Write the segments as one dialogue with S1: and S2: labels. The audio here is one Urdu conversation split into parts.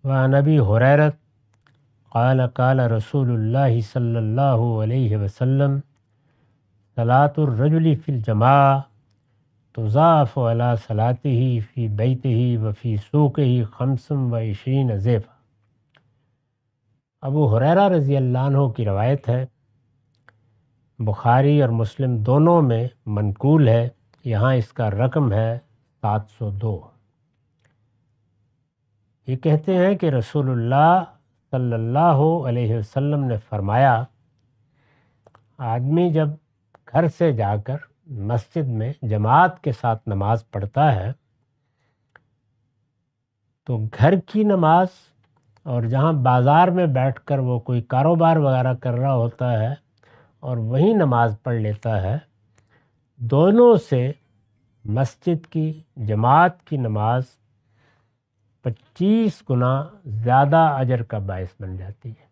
S1: وعن ابی ہریرہ قال قال رسول اللہ صلی اللہ علیہ وسلم صلاۃ الرجل فی الجماع تضاعف علی صلاته فی بیتہ وفی سوقہ 25 ضعفا۔ ابو ہریرہ رضی اللہ عنہ کی روایت ہے، بخاری اور مسلم دونوں میں منقول ہے، یہاں اس کا رقم ہے 702۔ یہ کہتے ہیں کہ رسول اللہ صلی اللہ علیہ وسلم نے فرمایا، آدمی جب گھر سے جا کر مسجد میں جماعت کے ساتھ نماز پڑھتا ہے تو گھر کی نماز اور جہاں بازار میں بیٹھ کر وہ کوئی کاروبار وغیرہ کر رہا ہوتا ہے اور وہیں نماز پڑھ لیتا ہے، دونوں سے مسجد کی جماعت کی نماز 25 گنا زیادہ اجر کا باعث بن جاتی ہے۔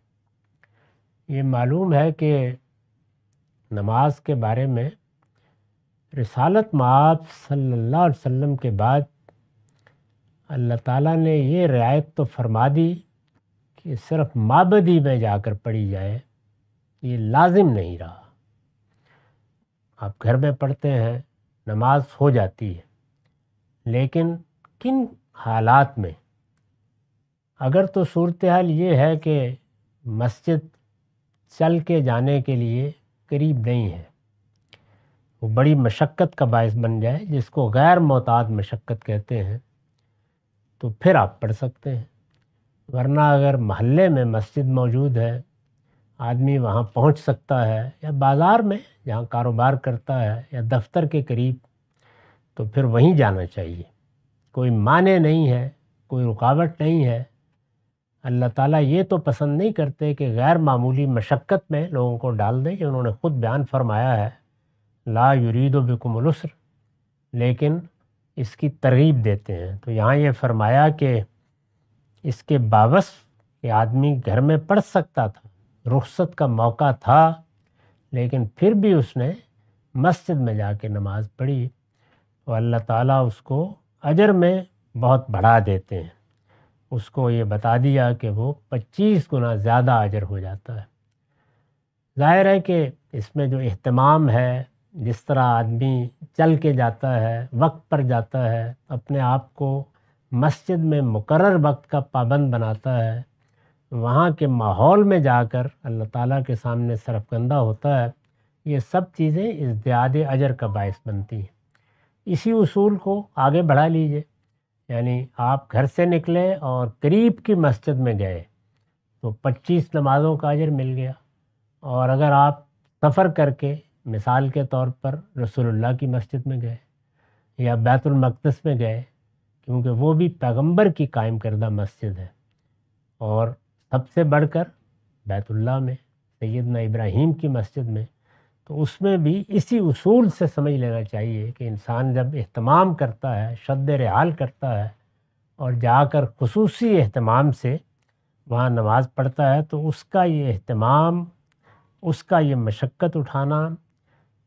S1: یہ معلوم ہے کہ نماز کے بارے میں رسالت مآب صلی اللہ علیہ وسلم کے بعد اللہ تعالیٰ نے یہ رعایت تو فرما دی کہ صرف مابدی میں جا کر پڑھی جائے، یہ لازم نہیں رہا۔ آپ گھر میں پڑھتے ہیں، نماز ہو جاتی ہے، لیکن کن حالات میں؟ اگر تو صورتحال یہ ہے کہ مسجد چل کے جانے کے لیے قریب نہیں ہے، وہ بڑی مشقت کا باعث بن جائے، جس کو غیر معتاد مشقت کہتے ہیں، تو پھر آپ پڑھ سکتے ہیں۔ ورنہ اگر محلے میں مسجد موجود ہے، آدمی وہاں پہنچ سکتا ہے، یا بازار میں جہاں کاروبار کرتا ہے، یا دفتر کے قریب، تو پھر وہیں جانا چاہیے۔ کوئی مانع نہیں ہے، کوئی رکاوٹ نہیں ہے۔ اللہ تعالیٰ یہ تو پسند نہیں کرتے کہ غیر معمولی مشقت میں لوگوں کو ڈال دیں، کہ انہوں نے خود بیان فرمایا ہے لا یرید بکم العسر، لیکن اس کی ترغیب دیتے ہیں۔ تو یہاں یہ فرمایا کہ اس کے باوجود کہ آدمی گھر میں پڑھ سکتا تھا، رخصت کا موقع تھا، لیکن پھر بھی اس نے مسجد میں جا کے نماز پڑھی، تو اللہ تعالیٰ اس کو اجر میں بہت بڑھا دیتے ہیں۔ اس کو یہ بتا دیا کہ وہ 25 گنا زیادہ اجر ہو جاتا ہے۔ ظاہر ہے کہ اس میں جو اہتمام ہے، جس طرح آدمی چل کے جاتا ہے، وقت پر جاتا ہے، اپنے آپ کو مسجد میں مقرر وقت کا پابند بناتا ہے، وہاں کے ماحول میں جا کر اللہ تعالیٰ کے سامنے سرفکندہ ہوتا ہے، یہ سب چیزیں ازدیاد اجر کا باعث بنتی ہیں۔ اسی اصول کو آگے بڑھا لیجئے، یعنی آپ گھر سے نکلے اور قریب کی مسجد میں گئے تو 25 نمازوں کا اجر مل گیا، اور اگر آپ سفر کر کے مثال کے طور پر رسول اللہ کی مسجد میں گئے یا بیت المقدس میں گئے، کیونکہ وہ بھی پیغمبر کی قائم کردہ مسجد ہے، اور سب سے بڑھ کر بیت اللہ میں سیدنا ابراہیم کی مسجد میں، تو اس میں بھی اسی اصول سے سمجھ لینا چاہیے کہ انسان جب اہتمام کرتا ہے، شد رحال کرتا ہے، اور جا کر خصوصی اہتمام سے وہاں نماز پڑھتا ہے، تو اس کا یہ اہتمام، اس کا یہ مشقت اٹھانا،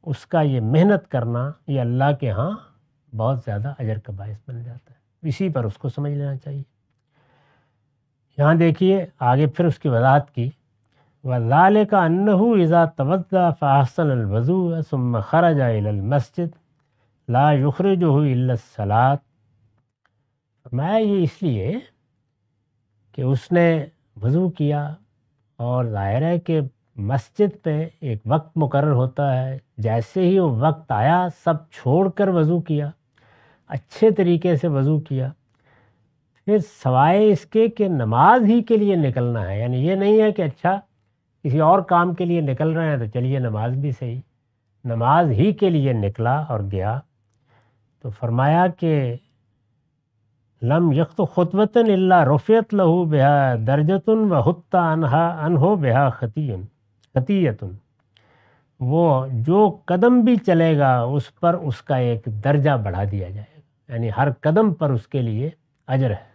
S1: اس کا یہ محنت کرنا، یہ اللہ کے ہاں بہت زیادہ اجر کا باعث بن جاتا ہے۔ اسی پر اس کو سمجھ لینا چاہیے۔ یہاں دیکھیے آگے پھر اس کی وضاحت کی، وَذَلِكَ أَنَّهُ إِذَا تَوَضَّأَ فَأَحْسَنَ الْوُضُوءَ ثُمَّ خَرَجَ إِلَى الْمَسْجِدِ لَا يُخْرِجُهُ إِلَّا الصَّلَاةُ۔ فرمایا یہ اس لیے کہ اس نے وضو کیا، اور ظاہر ہے کہ مسجد پہ ایک وقت مقرر ہوتا ہے، جیسے ہی وہ وقت آیا سب چھوڑ کر وضو کیا، اچھے طریقے سے وضو کیا، پھر سوائے اس کے کہ نماز ہی کے لیے نکلنا ہے، یعنی یہ نہیں ہے کہ اچھا کسی اور کام کے لیے نکل رہے ہیں تو چلیے نماز بھی صحیح، نماز ہی کے لیے نکلا اور گیا، تو فرمایا کہ لم یخط خطوۃ الا رفعت له بها درجۃ وحط عنہ بها خطیۃ۔ وہ جو قدم بھی چلے گا اس پر اس کا ایک درجہ بڑھا دیا جائے گا، یعنی ہر قدم پر اس کے لیے اجر ہے۔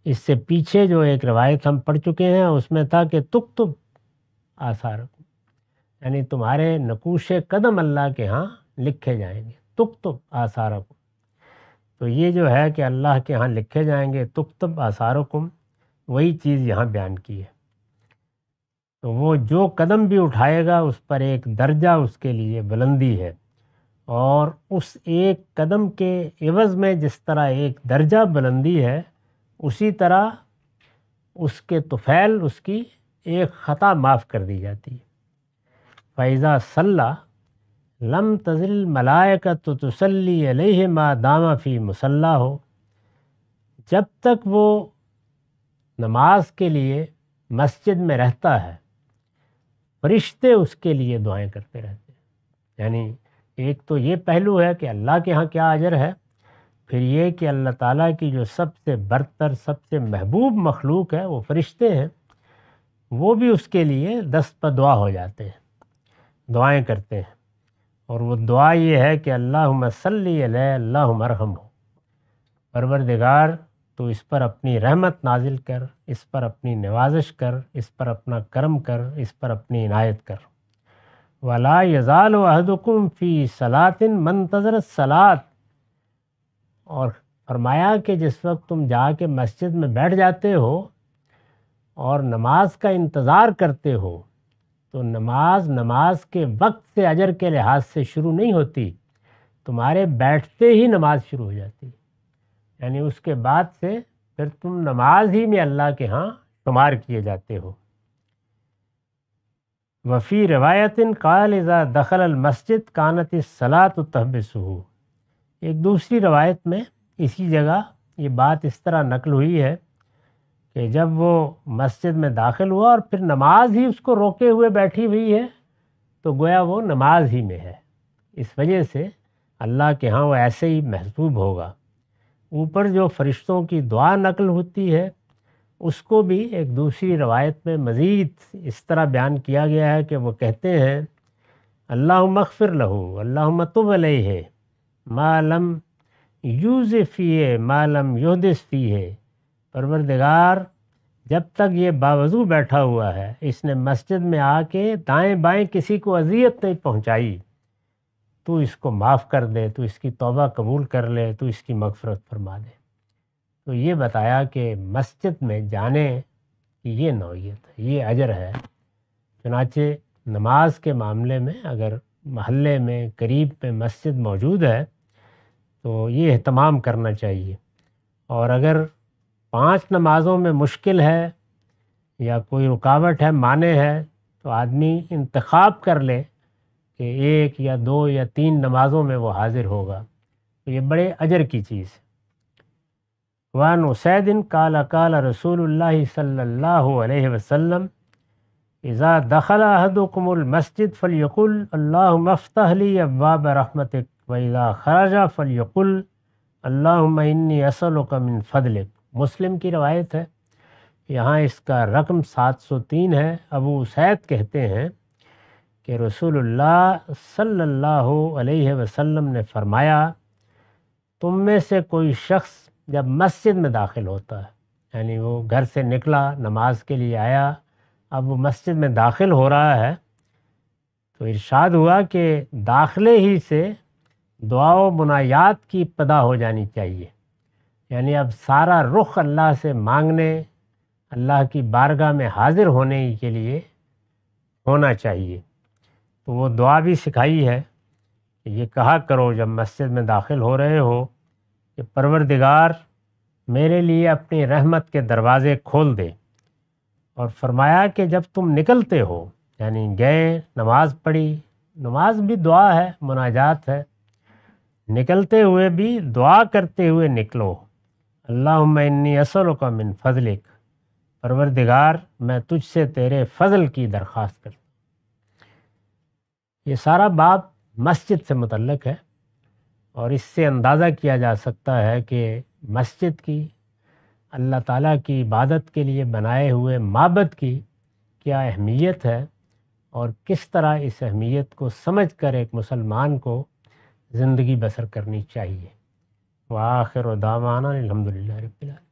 S1: اس سے پیچھے جو ایک روایت ہم پڑھ چکے ہیں اس میں تھا کہ تکتب آثارکم، یعنی تمہارے نقوش قدم اللہ کے ہاں لکھے جائیں گے، تکتب آثارکم۔ تو یہ جو ہے کہ اللہ کے ہاں لکھے جائیں گے، تکتب آثارکم، وہی چیز یہاں بیان کی ہے۔ تو وہ جو قدم بھی اٹھائے گا اس پر ایک درجہ اس کے لیے بلندی ہے، اور اس ایک قدم کے عوض میں جس طرح ایک درجہ بلندی ہے، اسی طرح اس کے طفیل اس کی ایک خطا معاف کر دی جاتی ہے۔ فَإِذَا صَلَّى لَمْ تَزِلْ الْمَلَائِكَةُ تُصَلِّي عَلَيْهِ مَا دَامَ فِي مُصَلَّاهُ، جب تک وہ نماز کے لیے مسجد میں رہتا ہے فرشتے اس کے لیے دعائیں کرتے رہتے ہیں۔ یعنی ایک تو یہ پہلو ہے کہ اللہ کے ہاں کیا اجر ہے، پھر یہ کہ اللہ تعالیٰ کی جو سب سے برتر سب سے محبوب مخلوق ہے وہ فرشتے ہیں، وہ بھی اس کے لیے دست بدعا ہو جاتے ہیں، دعائیں کرتے ہیں۔ اور وہ دعا یہ ہے کہ اللہم صلی علیہ اللہم ارحمہ، پروردگار تو اس پر اپنی رحمت نازل کر، اس پر اپنی نوازش کر، اس پر اپنا کرم کر، اس پر اپنی عنایت کر۔ وَلَا يَزَالُ أَحَدُكُمْ فِي صَلَاةٍ مَنْتَظَرَ الصَّلَاةِ، اور فرمایا کہ جس وقت تم جا کے مسجد میں بیٹھ جاتے ہو اور نماز کا انتظار کرتے ہو، تو نماز کے وقت سے اجر کے لحاظ سے شروع نہیں ہوتی، تمہارے بیٹھتے ہی نماز شروع ہو جاتی، یعنی اس کے بعد سے پھر تم نماز ہی میں اللہ کے ہاں شمار کیے جاتے ہو۔ وفی روایت قال اذا دخل المسجد کانت الصلاۃ تحبسہ، ایک دوسری روایت میں اسی جگہ یہ بات اس طرح نقل ہوئی ہے کہ جب وہ مسجد میں داخل ہوا اور پھر نماز ہی اس کو روکے ہوئے بیٹھی ہوئی ہے، تو گویا وہ نماز ہی میں ہے، اس وجہ سے اللہ کے ہاں وہ ایسے ہی محسوب ہوگا۔ اوپر جو فرشتوں کی دعا نقل ہوتی ہے اس کو بھی ایک دوسری روایت میں مزید اس طرح بیان کیا گیا ہے کہ وہ کہتے ہیں اللہم اغفر لہ اللہم تب علیہ ما لم یوز فیہ ما لم یحدث فیہ، پروردگار جب تک یہ باوضو بیٹھا ہوا ہے، اس نے مسجد میں آ کے دائیں بائیں کسی کو اذیت نہیں پہنچائی، تو اس کو معاف کر دے، تو اس کی توبہ قبول کر لے، تو اس کی مغفرت فرما دے۔ تو یہ بتایا کہ مسجد میں جانے کی یہ نوعیت ہے، یہ اجر ہے۔ چنانچہ نماز کے معاملے میں اگر محلے میں قریب میں مسجد موجود ہے تو یہ اہتمام کرنا چاہیے، اور اگر 5 نمازوں میں مشکل ہے یا کوئی رکاوٹ ہے، مانع ہے، تو آدمی انتخاب کر لے کہ 1 یا 2 یا 3 نمازوں میں وہ حاضر ہوگا، تو یہ بڑے اجر کی چیز ہے۔ وعن اسید قال قال رسول اللہ صلی اللہ علیہ وسلم اذا دخل احدکم المسجد فلیقل اللہم افتح لی ابواب رحمتک واذا خرج فلیقل اللہم انی اسألک من فضلک۔ مسلم کی روایت ہے، یہاں اس کا رقم 703 ہے۔ ابو اسید کہتے ہیں کہ رسول اللہ صلی اللہ علیہ وسلم نے فرمایا تم میں سے کوئی شخص جب مسجد میں داخل ہوتا ہے، یعنی وہ گھر سے نکلا نماز کے لیے آیا، اب وہ مسجد میں داخل ہو رہا ہے، تو ارشاد ہوا کہ داخلے ہی سے دعا و مناجات کی ابتدا ہو جانی چاہیے، یعنی اب سارا رخ اللہ سے مانگنے، اللہ کی بارگاہ میں حاضر ہونے کے لیے ہونا چاہیے۔ تو وہ دعا بھی سکھائی ہے کہ یہ کہا کرو جب مسجد میں داخل ہو رہے ہو کہ پروردگار میرے لیے اپنی رحمت کے دروازے کھول دے، اور فرمایا کہ جب تم نکلتے ہو، یعنی گئے نماز پڑھی، نماز بھی دعا ہے، مناجات ہے، نکلتے ہوئے بھی دعا کرتے ہوئے نکلو، اللہم انی اسألک من فضلک، پروردگار میں تجھ سے تیرے فضل کی درخواست کرتا ہوں۔ یہ سارا باب مسجد سے متعلق ہے، اور اس سے اندازہ کیا جا سکتا ہے کہ مسجد کی، اللہ تعالیٰ کی عبادت کے لیے بنائے ہوئے معبد کی کیا اہمیت ہے، اور کس طرح اس اہمیت کو سمجھ کر ایک مسلمان کو زندگی بسر کرنی چاہیے۔ وآخر دعوانا الحمدللہ رب العالمین۔